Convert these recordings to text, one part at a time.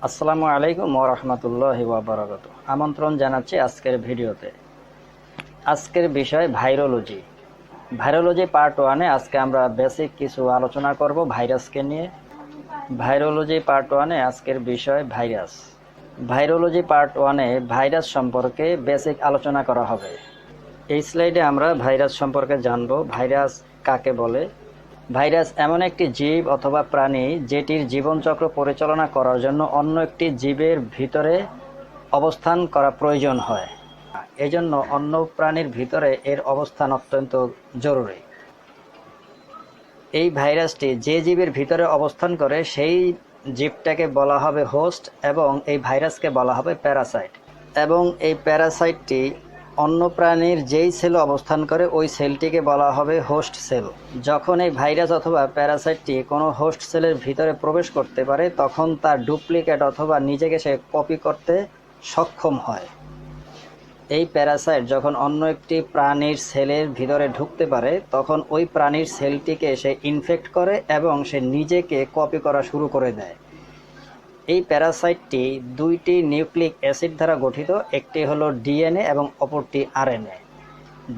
আসসালামু আলাইকুম ওয়া রাহমাতুল্লাহি ওয়া বারাকাতুহু। আমন্ত্রণ জানাচ্ছি আজকের ভিডিওতে। আজকের বিষয় ভাইরোলজি। ভাইরোলজি পার্ট 1 এ আজকে আমরা বেসিক কিছু আলোচনা করব ভাইরাসকে নিয়ে। ভাইরোলজি পার্ট 1 এ আজকের বিষয় ভাইরাস। ভাইরোলজি পার্ট 1 এ ভাইরাস সম্পর্কে বেসিক আলোচনা করা হবে। এই স্লাইডে আমরা ভাইরাস সম্পর্কে জানব। ভাইরাস কাকে বলে? ভাইরাস এমন একটি জীব অথবা প্রাণী যেটির জীবনচক্র পরিচালনা করার জন্য অন্য একটি জীবের ভিতরে অবস্থান করা প্রয়োজন হয়। এজন্য অন্য প্রাণীর ভিতরে এর অবস্থান অত্যন্ত জরুরি। এই ভাইরাসটি যে জীবের ভিতরে অবস্থান করে সেই জীবটাকে বলা হবে হোস্ট এবং এই ভাইরাসকে বলা হবে প্যারাসাইট। এবং এই প্যারাসাইটটি অন্য প্রাণীর যেই সেলে অবস্থান করে ওই সেলটিকে বলা হবে হোস্ট সেল। যখন এই ভাইরাস অথবা প্যারাসাইটটি কোনো হোস্ট সেলের ভিতরে প্রবেশ করতে পারে তখন তার ডুপ্লিকেট অথবা নিজেকে সে কপি করতে সক্ষম হয়। এই প্যারাসাইট যখন অন্য একটি প্রাণীর সেলের ভিতরে ঢুকতে পারে তখন ওই প্রাণীর সেলটিকে সে ইনফেক্ট করে এবং সে নিজেকে কপি করা শুরু করে দেয়। এই প্যারাসাইটটি দুইটি নিউক্লিক অ্যাসিড দ্বারা গঠিত, একটি হলো ডিএনএ এবং অপরটি আরএনএ।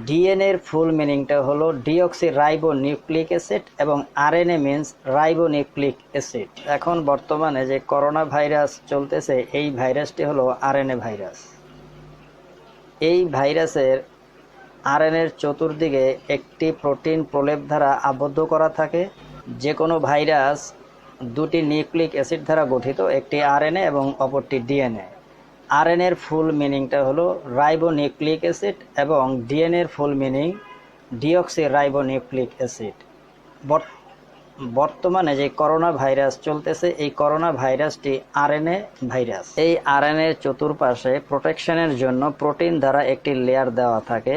ডিএনএ এর ফুল মিনিংটা হলো ডিঅক্সি রাইবো নিউক্লিক অ্যাসিড এবং RNA means ribo nucleic acid. এখন বর্তমানে যে করোনা ভাইরাস চলতেছে এই ভাইরাসটি হলো আরএনএ ভাইরাস। এই ভাইরাসের আরএনএর চতুর্দিকে একটি প্রোটিন প্রলেপ দ্বারা আবদ্ধ করা থাকে। যে কোনো ভাইরাস দুটি নিউক্লিক অ্যাসিড দ্বারা গঠিত, একটি আরএনএ এবং অপরটি ডিএনএ। আরএনএর ফুল মিনিংটা হলো রাইবো নিউক্লিক অ্যাসিড এবং ডিএনএর full meaning deoxy ribo nucleic acid. বর্তমানে যে করোনা ভাইরাস চলতেছে এই করোনা ভাইরাসটি আরএনএ ভাইরাস। এই আরএনএর চতুর্পাশে প্রোটেকশনের জন্য প্রোটিন দ্বারা একটি লেয়ার দেওয়া থাকে।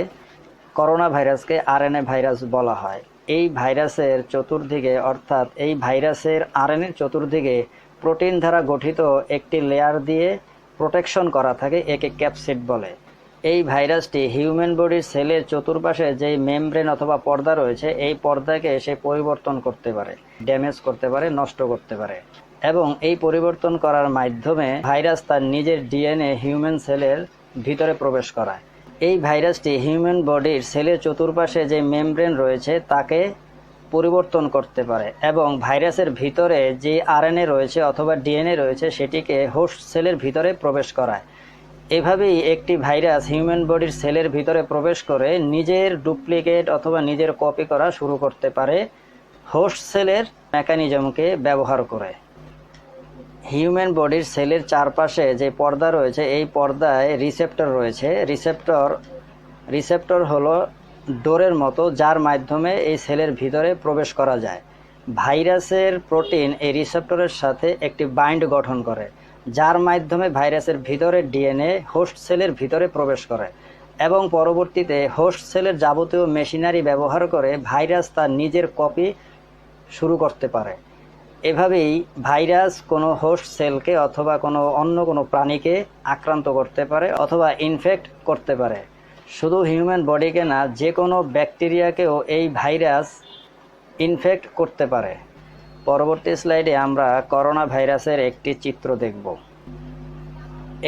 করোনা ভাইরাসকে আরএনএ ভাইরাস বলা হয়। এই ভাইরাসের চতুর্দিকে অর্থাৎ এই ভাইরাসের আরএনএর চতুর্দিকে প্রোটিন দ্বারা গঠিত একটি লেয়ার দিয়ে প্রোটেকশন করা থাকে, একে ক্যাপসিড বলে। এই ভাইরাসটি হিউম্যান বডির সেলের চতুর্পাশে যেই মেমব্রেন অথবা পর্দা রয়েছে এই পর্দাকে সে পরিবর্তন করতে পারে, ড্যামেজ করতে পারে, নষ্ট করতে পারে। এবং এই পরিবর্তন করার মাধ্যমে ভাইরাস তার নিজের ডিএনএ হিউম্যান সেলের ভিতরে প্রবেশ করায়। এই ভাইরাসটি হিউম্যান বডির সেলের চতুর্পাশে যে মেমব্রেন রয়েছে তাকে পরিবর্তন করতে পারে এবং ভাইরাসের ভিতরে যে আরএনএ রয়েছে অথবা ডিএনএ রয়েছে সেটিকে হোস্ট সেলের ভিতরে প্রবেশ করায়। এভাবেই একটি ভাইরাস হিউম্যান বডির সেলের ভিতরে প্রবেশ করে নিজের ডুপ্লিকেট অথবা নিজের কপি করা শুরু করতে পারে হোস্ট সেলের মেকানিজমকে ব্যবহার করে। হিউম্যান বডির সেলের চারপাশে যে পর্দা রয়েছে এই পর্দায় রিসেপ্টর রয়েছে। রিসেপ্টর হলো ডোরের মতো যার মাধ্যমে এই সেলের ভিতরে প্রবেশ করা যায়। ভাইরাসের প্রোটিন এই রিসেপ্টরের সাথে একটি বাইন্ড গঠন করে যার মাধ্যমে ভাইরাসের ভিতরে ডিএনএ হোস্ট সেলের ভিতরে প্রবেশ করে এবং পরবর্তীতে হোস্ট সেলের যাবতীয় মেশিনারি ব্যবহার করে ভাইরাস তার নিজের কপি শুরু করতে পারে। এভাবেই ভাইরাস কোনো হোস্ট সেলকে অথবা অন্য কোনো প্রাণীকে আক্রান্ত করতে পারে অথবা ইনফেক্ট করতে পারে। শুধু হিউম্যান বডিকে না, যে কোনো ব্যাকটেরিয়াকেও এই ভাইরাস ইনফেক্ট করতে পারে। পরবর্তী স্লাইডে আমরা করোনা ভাইরাসের একটি চিত্র দেখব।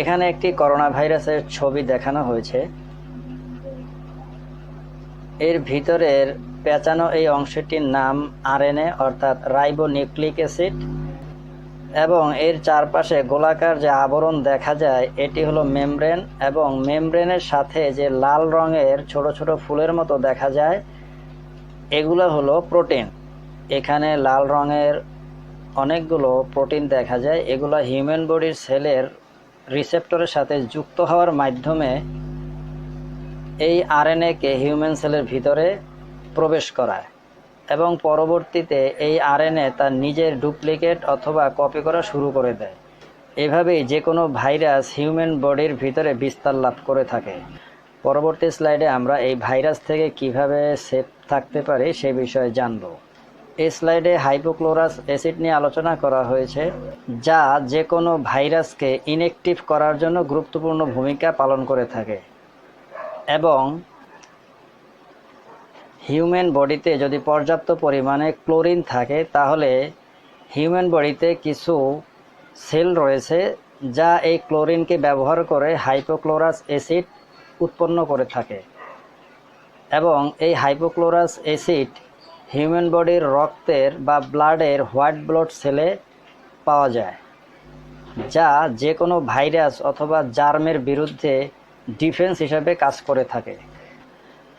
এখানে একটি করোনা ভাইরাসের ছবি দেখানো হয়েছে। এর ভিতরের পেঁচানো এই অংশটির নাম আরএনএ অর্থাৎ রাইবো নিউক্লিক অ্যাসিড এবং এর চারপাশে গোলাকার যে আবরণ দেখা যায় এটি হলো মেমব্রেন এবং মেমব্রেনের সাথে যে লাল রঙের ছোট ছোট ফুলের মতো দেখা যায় এগুলো হলো প্রোটিন। এখানে লাল রঙের অনেকগুলো প্রোটিন দেখা যায়, এগুলো হিউম্যান বডির সেলের রিসেপ্টরের সাথে যুক্ত হওয়ার মাধ্যমে এই আরএনএকে হিউম্যান সেলের ভিতরে প্রবেশ করায় এবং পরবর্তীতে এই আরএনএ তার নিজের ডুপ্লিকেট অথবা কপি করা শুরু করে দেয়। এভাবেই যে কোনো ভাইরাস হিউম্যান বডির ভিতরে বিস্তার লাভ করে থাকে। পরবর্তী স্লাইডে আমরা এই ভাইরাস থেকে কিভাবে সেফ থাকতে পারি সে বিষয়ে জানব। এই স্লাইডে হাইপোক্লোরাস অ্যাসিড নিয়ে আলোচনা করা হয়েছে যা যে কোনো ভাইরাসকে ইনঅ্যাক্টিভ করার জন্য গুরুত্বপূর্ণ ভূমিকা পালন করে থাকে এবং হিউম্যান বডিতে যদি পর্যাপ্ত পরিমাণে ক্লোরিন থাকে তাহলে হিউম্যান বডিতে কিছু সেল রয়েছে যা এই ক্লোরিনকে ব্যবহার করে হাইপোক্লোরাস অ্যাসিড উৎপন্ন করে থাকে, এবং এই হাইপোক্লোরাস অ্যাসিড হিউম্যান বডির রক্তের বা ব্লাডের হোয়াইট ব্লাড সেলে পাওয়া যায়, যা যে কোনো ভাইরাস অথবা জার্মের বিরুদ্ধে ডিফেন্স হিসাবে কাজ করে থাকে।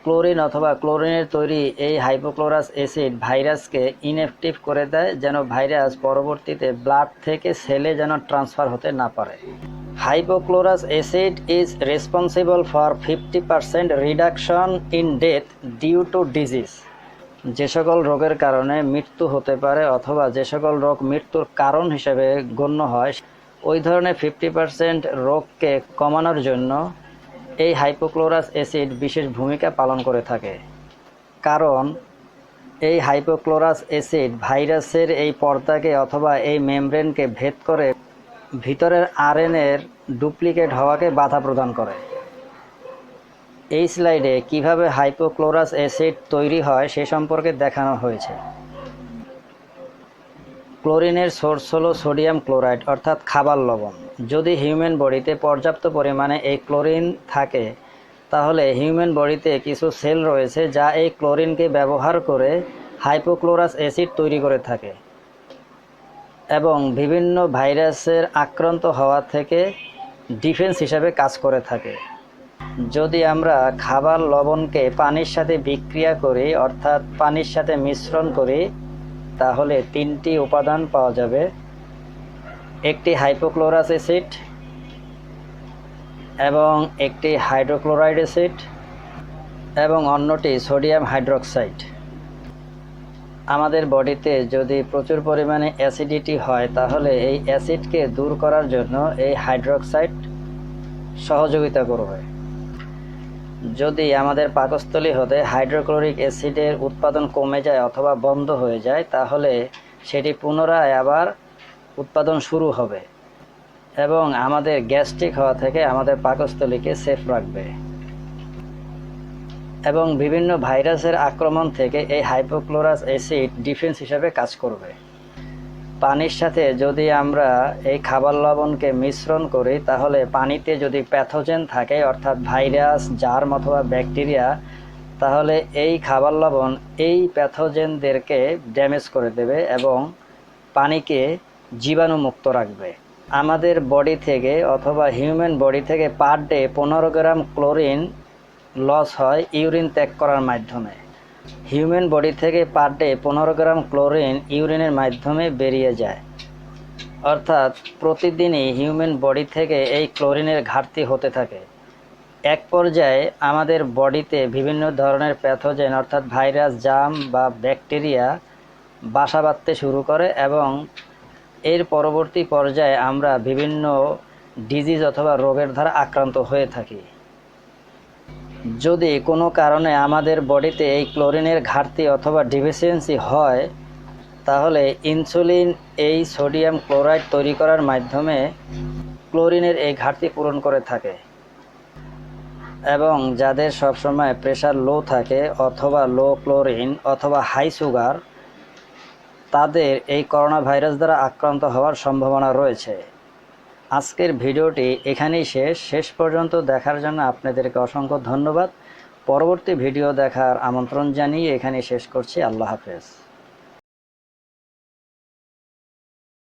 ক্লোরিন অথবা ক্লোরিনের তৈরি এই হাইপোক্লোরাস অ্যাসিড ভাইরাসকে ইনঅ্যাক্টিভ করে দেয়, যেন ভাইরাস পরবর্তীতে ব্লাড থেকে সেলে যেন ট্রান্সফার হতে না পারে। Hypochlorous acid is responsible for 50% reduction in death due to disease. যে সকল রোগের কারণে মৃত্যু হতে পারে অথবা যে সকল রোগ মৃত্যুর কারণ হিসেবে গণ্য হয়, ওই ধরনের 50% রোগকে কমানোর জন্য এই হাইপোক্লোরাস অ্যাসিড বিশেষ ভূমিকা পালন করে থাকে। কারণ এই হাইপোক্লোরাস অ্যাসিড ভাইরাসের এই পর্দাকে অথবা এই মেমব্রেনকে ভেদ করে ভিতরের আরএনএর ডুপ্লিকেট হওয়াকে বাধা প্রদান করে। এই স্লাইডে কিভাবে হাইপোক্লোরাস অ্যাসিড তৈরি হয় সে সম্পর্কে দেখানো হয়েছে। ক্লোরিনের সোর্স হলো সোডিয়াম ক্লোরাইড অর্থাৎ খাবার লবণ। যদি হিউম্যান বডিতে পর্যাপ্ত পরিমাণে এই ক্লোরিন থাকে, তাহলে হিউম্যান বডিতে কিছু সেল রয়েছে যা এই ক্লোরিনকে ব্যবহার করে হাইপোক্লোরাস অ্যাসিড তৈরি করে থাকে এবং বিভিন্ন ভাইরাসের আক্রান্ত হওয়া থেকে ডিফেন্স হিসাবে কাজ করে থাকে। যদি আমরা খাবার লবণকে পানির সাথে বিক্রিয়া করি অর্থাৎ পানির সাথে মিশ্রণ করি, তাহলে তিনটি উপাদান পাওয়া যাবে। একটি হাইপোক্লোরাস অ্যাসিড এবং একটি হাইড্রোক্লোরাইড অ্যাসিড এবং অন্যটি সোডিয়াম হাইড্রোক্সাইড। আমাদের বডিতে যদি প্রচুর পরিমাণে অ্যাসিডিটি হয়, তাহলে এই অ্যাসিডকে দূর করার জন্য এই হাইড্রোক্সাইড সহযোগিতা করবে। যদি আমাদের পাকস্থলী হতে হাইড্রোক্লোরিক অ্যাসিডের উৎপাদন কমে যায় অথবা বন্ধ হয়ে যায়, তাহলে সেটি পুনরায় আবার উৎপাদন শুরু হবে এবং আমাদের গ্যাস্ট্রিক হওয়া থেকে আমাদের পাকস্থলীকে সেফ রাখবে। এবং বিভিন্ন ভাইরাসের আক্রমণ থেকে এই হাইপোক্লোরাস অ্যাসিড ডিফেন্স হিসাবে কাজ করবে। পানির সাথে যদি আমরা এই খাবার লবণকে মিশ্রণ করি, তাহলে পানিতে যদি প্যাথোজেন থাকে অর্থাৎ ভাইরাস, জার্ম অথবা ব্যাকটেরিয়া, তাহলে এই খাবার লবণ এই প্যাথোজেনদেরকে ড্যামেজ করে দেবে এবং পানিকে জীবাণুমুক্ত রাখবে। আমাদের বডি থেকে অথবা হিউম্যান বডি থেকে per day 15 gram chlorine loss হয় ইউরিন ত্যাগ করার মাধ্যমে। হিউম্যান বডি থেকে পার ডে 15 গ্রাম ক্লোরিন ইউরিনের মাধ্যমে বেরিয়ে যায়, অর্থাৎ প্রতিদিনই হিউম্যান বডি থেকে এই ক্লোরিনের ঘাটতি হতে থাকে। এক পর্যায়ে আমাদের বডিতে বিভিন্ন ধরনের প্যাথোজেন অর্থাৎ ভাইরাস, জার্ম বা ব্যাকটেরিয়া বাসা বাঁধতে শুরু করে এবং এর পরবর্তী পর্যায়ে আমরা বিভিন্ন ডিজিজ অথবা রোগের দ্বারা আক্রান্ত হয়ে থাকি। যদি কোনো কারণে আমাদের বডিতে এই ক্লোরিনের ঘাটতি অথবা ডিফিসিয়েন্সি হয়, তাহলে ইনসুলিন এই সোডিয়াম ক্লোরাইড তৈরি করার মাধ্যমে ক্লোরিনের এই ঘাটতি পূরণ করে থাকে। এবং যাদের সবসময় প্রেশার লো থাকে অথবা লো ক্লোরিন অথবা হাই সুগার, তাদের এই করোনা ভাইরাস দ্বারা আক্রান্ত হওয়ার সম্ভাবনা রয়েছে। আজকের ভিডিওটি এখানেই শেষ পর্যন্ত দেখার জন্য আপনাদেরকে অসংখ্য ধন্যবাদ। পরবর্তী ভিডিও দেখার আমন্ত্রণ জানিয়ে এখানেই শেষ করছি। আল্লাহ হাফেজ।